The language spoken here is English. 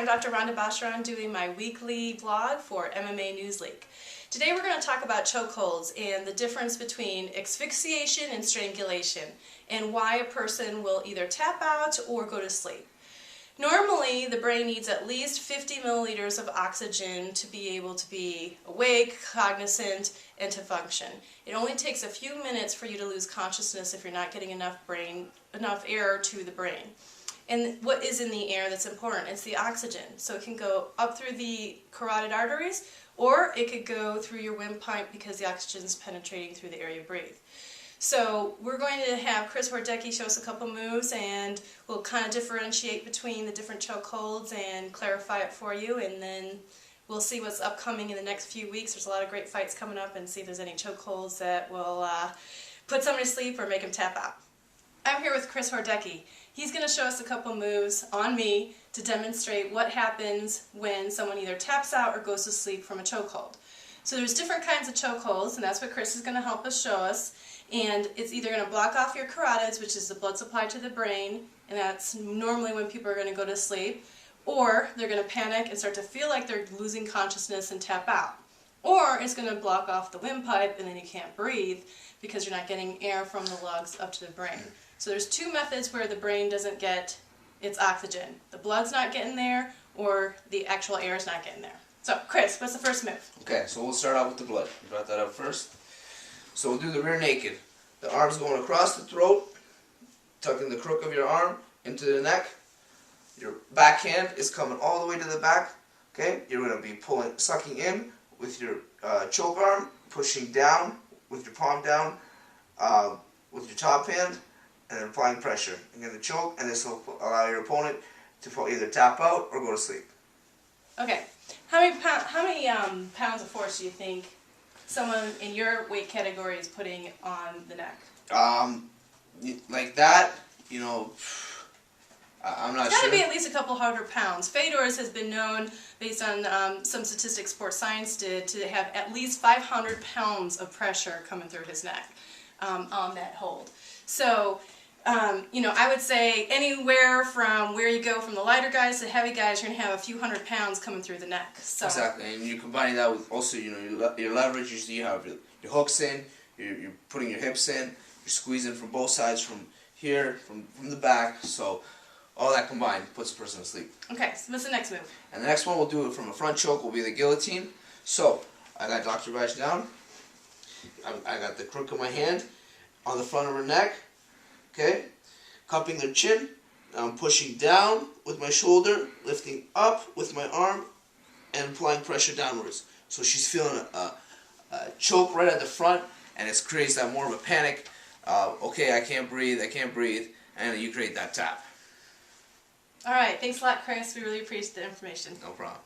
I'm Dr. Rhonda Bacharan doing my weekly vlog for MMANEWSLEAK. Today we're going to talk about chokeholds and the difference between asphyxiation and strangulation and why a person will either tap out or go to sleep. Normally, the brain needs at least 50 milliliters of oxygen to be able to be awake, cognizant, and to function. It only takes a few minutes for you to lose consciousness if you're not getting enough air to the brain. And what is in the air that's important? It's the oxygen. So it can go up through the carotid arteries, or it could go through your windpipe because the oxygen is penetrating through the air you breathe. So we're going to have Chris Horodecki show us a couple moves, and we'll kind of differentiate between the different chokeholds and clarify it for you, and then we'll see what's upcoming in the next few weeks. There's a lot of great fights coming up, and see if there's any chokeholds that will put somebody to sleep or make them tap out. I'm here with Chris Horodecki. He's going to show us a couple moves on me to demonstrate what happens when someone either taps out or goes to sleep from a chokehold. So there's different kinds of chokeholds, and that's what Chris is going to help us show us. And it's either going to block off your carotids, which is the blood supply to the brain, and that's normally when people are going to go to sleep, or they're going to panic and start to feel like they're losing consciousness and tap out. Or it's going to block off the windpipe and then you can't breathe because you're not getting air from the lungs up to the brain. So there's two methods where the brain doesn't get its oxygen. The blood's not getting there, or the actual air is not getting there. So, Chris, what's the first move? Okay, so we'll start out with the blood. You brought that up first. So we'll do the rear naked. The arm's going across the throat, tucking the crook of your arm into the neck. Your backhand is coming all the way to the back. Okay, you're going to be sucking in with your choke arm, pushing down with your palm down with your top hand, and then applying pressure. You're going to choke, and this will allow your opponent to either tap out or go to sleep. Okay, how many pounds of force do you think someone in your weight category is putting on the neck? Like that, you know, I'm not sure. It's got to be at least a couple hundred pounds. Fedor's has been known, based on some statistics Sports Science did, to have at least 500 pounds of pressure coming through his neck on that hold. So, you know, I would say anywhere from where you go from the lighter guys to heavy guys, you're going to have a few hundred pounds coming through the neck. So. Exactly, and you're combining that with also, you know, your leverage. Usually you have your hooks in, you're putting your hips in, you're squeezing from both sides, from here, from the back. So all that combined puts a person to sleep. Okay, so what's the next move? And the next one we'll do it from a front choke, will be the guillotine. So I got Dr. Bash down. I got the crook of my hand on the front of her neck. Okay, cupping their chin. I'm pushing down with my shoulder, lifting up with my arm, and applying pressure downwards. So she's feeling a choke right at the front, and it creates that more of a panic. Okay, I can't breathe, and you create that tap. All right, thanks a lot, Chris. We really appreciate the information. No problem.